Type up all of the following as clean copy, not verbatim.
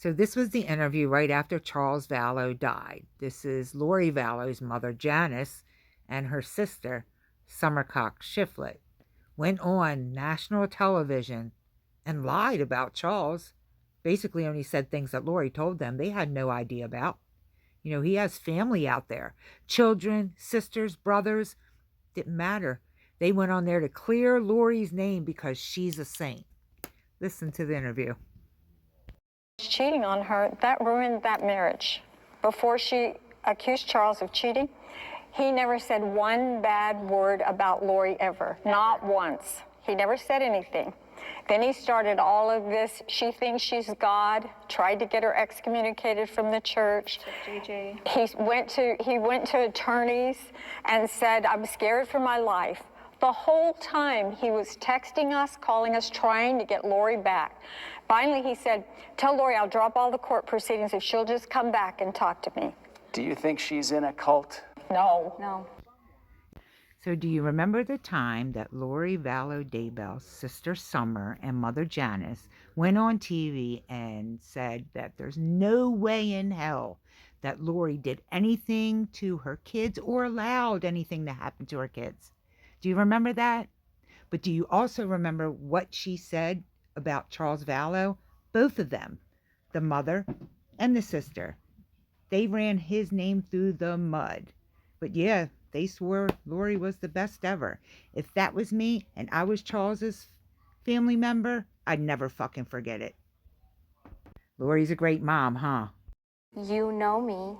So this was the interview right after Charles Vallow died. This is Lori Vallow's mother, Janice, and her sister, Summer Cox Shiftlet, went on national television and lied about Charles. Basically only said things that Lori told them they had no idea about. You know, he has family out there. Children, sisters, brothers, didn't matter. They went on there to clear Lori's name because she's a saint. Listen to the interview. Cheating on her, that ruined that marriage. Before she accused Charles of cheating, he never said one bad word about Lori ever, not once. He never said anything. Then he started all of this. She thinks she's God, tried to get her excommunicated from the church. He went to attorneys and said, I'm scared for my life. The whole time he was texting us, calling us, trying to get Lori back. Finally, he said, tell Lori I'll drop all the court proceedings if she'll just come back and talk to me. Do you think she's in a cult? No. So do you remember the time that Lori Vallow Daybell's sister Summer and mother Janice went on TV and said that there's no way in hell that Lori did anything to her kids or allowed anything to happen to her kids? Do you remember that? But do you also remember what she said about Charles Vallow? Both of them, the mother and the sister, they ran his name through the mud. But yeah, they swore Lori was the best ever. If that was me and I was Charles's family member, I'd never fucking forget it. Lori's a great mom, huh? You know me,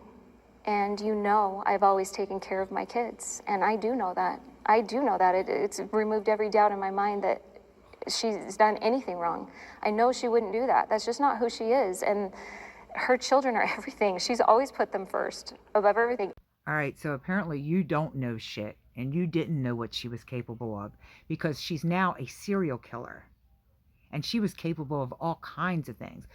and you know I've always taken care of my kids, and I do know that. It's removed every doubt in my mind that she's done anything wrong. I know she wouldn't do that. That's just not who she is, and her children are everything. She's always put them first, above everything. All right, so apparently you don't know shit, and you didn't know what she was capable of, because she's now a serial killer, and she was capable of all kinds of things.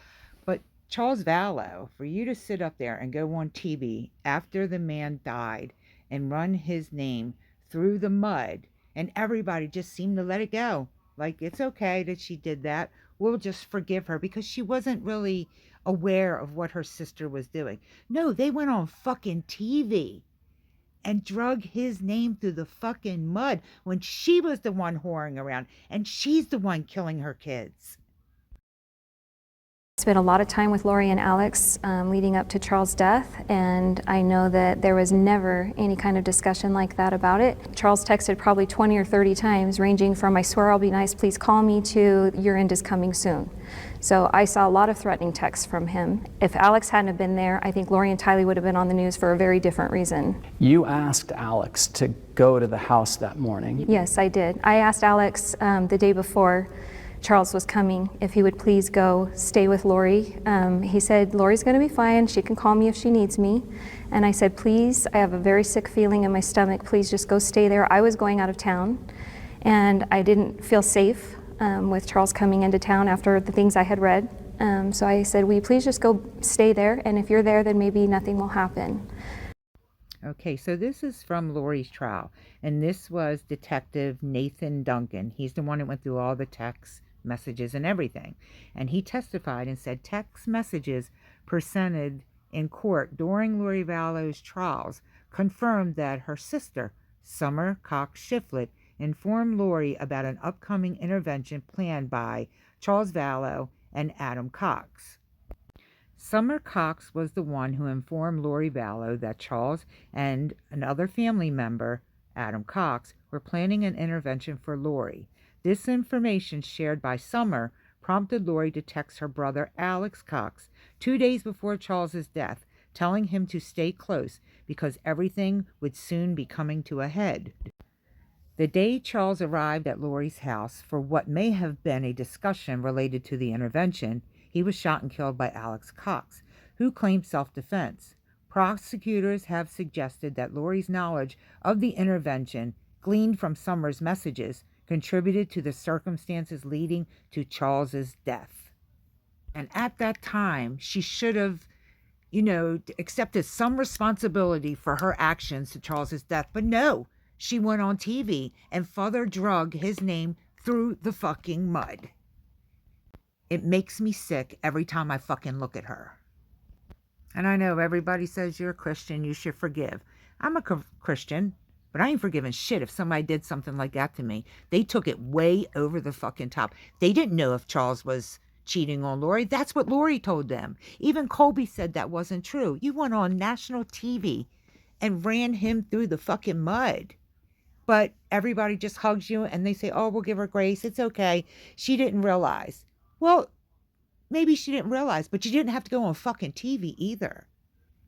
But Charles Vallow, for you to sit up there and go on TV after the man died and run his name through the mud, and everybody just seemed to let it go. Like, it's okay that she did that. We'll just forgive her because she wasn't really aware of what her sister was doing. No, they went on fucking TV and drug his name through the fucking mud when she was the one whoring around and she's the one killing her kids. Spent a lot of time with Lori and Alex leading up to Charles' death, and I know that there was never any kind of discussion like that about it. Charles texted probably 20 or 30 times, ranging from I swear I'll be nice, please call me, to your end is coming soon. So I saw a lot of threatening texts from him. If Alex hadn't have been there, I think Lori and Tylee would have been on the news for a very different reason. You asked Alex to go to the house that morning. Yes, I did. I asked Alex the day before Charles was coming if he would please go stay with Lori. He said, Lori's going to be fine. She can call me if she needs me. And I said, please, I have a very sick feeling in my stomach. Please just go stay there. I was going out of town, and I didn't feel safe with Charles coming into town after the things I had read. So I said, will you please just go stay there? And if you're there, then maybe nothing will happen. Okay, so this is from Lori's trial, and this was Detective Nathan Duncan. He's the one that went through all the text messages and everything, and he testified and said text messages presented in court during Lori Vallow's trials confirmed that her sister, Summer Cox Shiftlet, informed Lori about an upcoming intervention planned by Charles Vallow and Adam Cox. Summer Cox was the one who informed Lori Vallow that Charles and another family member, Adam Cox, were planning an intervention for Lori. This information shared by Summer prompted Lori to text her brother Alex Cox 2 days before Charles's death, telling him to stay close because everything would soon be coming to a head. The day Charles arrived at Lori's house for what may have been a discussion related to the intervention, he was shot and killed by Alex Cox, who claimed self-defense. Prosecutors have suggested that Lori's knowledge of the intervention, gleaned from Summer's messages, contributed to the circumstances leading to Charles's death. And at that time, she should have, accepted some responsibility for her actions to Charles's death. But no, she went on TV and further drug his name through the fucking mud. It makes me sick every time I fucking look at her. And I know everybody says you're a Christian, you should forgive. I'm a Christian, but I ain't forgiving shit if somebody did something like that to me. They took it way over the fucking top. They didn't know if Charles was cheating on Lori. That's what Lori told them. Even Colby said that wasn't true. You went on national TV and ran him through the fucking mud. But everybody just hugs you and they say, oh, we'll give her grace. It's okay. She didn't realize. Well, maybe she didn't realize, but you didn't have to go on fucking TV either.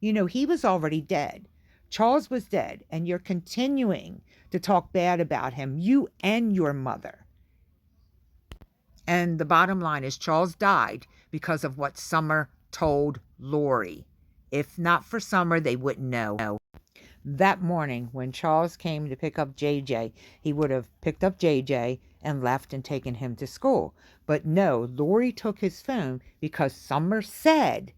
You know, he was already dead. Charles was dead, and you're continuing to talk bad about him, you and your mother. And the bottom line is Charles died because of what Summer told Lori. If not for Summer, they wouldn't know. That morning, when Charles came to pick up JJ, he would have picked up JJ and left and taken him to school. But no, Lori took his phone because Summer said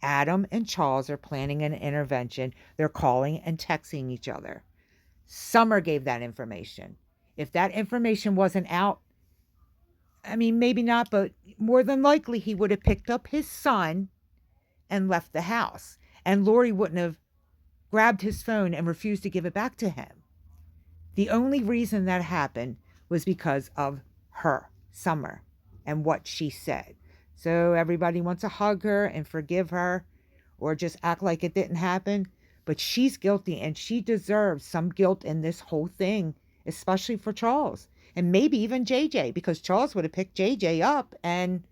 Adam and Charles are planning an intervention. They're calling and texting each other. Summer gave that information. If that information wasn't out, I mean, maybe not, but more than likely he would have picked up his son and left the house. And Lori wouldn't have grabbed his phone and refused to give it back to him. The only reason that happened was because of her, Summer, and what she said. So everybody wants to hug her and forgive her or just act like it didn't happen. But she's guilty and she deserves some guilt in this whole thing, especially for Charles. And maybe even JJ, because Charles would have picked JJ up and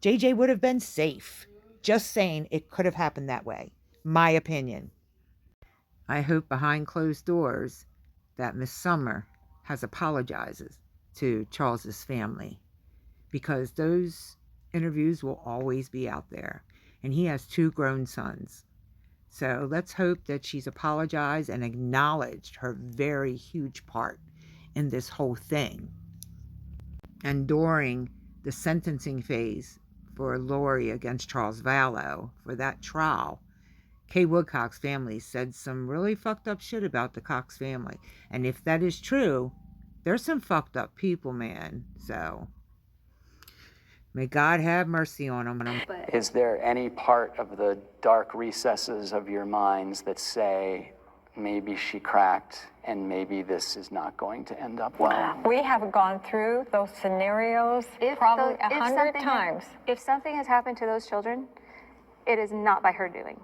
JJ would have been safe. Just saying, it could have happened that way. My opinion. I hope behind closed doors that Miss Summer has apologizes to Charles's family, because those interviews will always be out there. And he has 2 grown sons. So let's hope that she's apologized and acknowledged her very huge part in this whole thing. And during the sentencing phase for Lori against Charles Vallow for that trial, Kay Woodcock's family said some really fucked up shit about the Cox family. And if that is true, there's some fucked up people, man. So may God have mercy on them. Is there any part of the dark recesses of your minds that say maybe she cracked and maybe this is not going to end up well? We have gone through those scenarios probably 100 times. If something has happened to those children, it is not by her doing.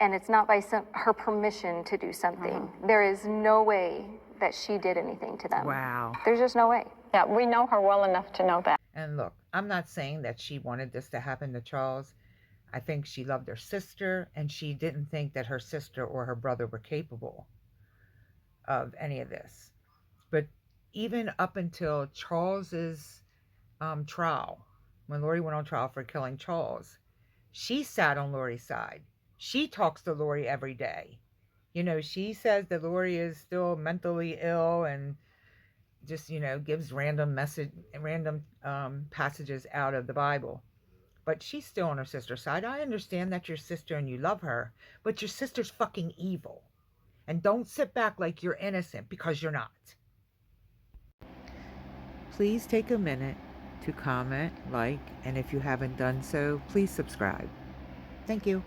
And it's not by her permission to do something. There is no way that she did anything to them. Wow. There's just no way. Yeah, we know her well enough to know that. And look, I'm not saying that she wanted this to happen to Charles. I think she loved her sister, and she didn't think that her sister or her brother were capable of any of this. But even up until Charles's trial, when Lori went on trial for killing Charles, she sat on Lori's side. She talks to Lori every day. You know, she says that Lori is still mentally ill and just, you know, gives random passages out of the Bible. But she's still on her sister's side. I understand that your sister and you love her, but your sister's fucking evil. And don't sit back like you're innocent, because you're not. Please take a minute to comment, like, and if you haven't done so, please subscribe. Thank you.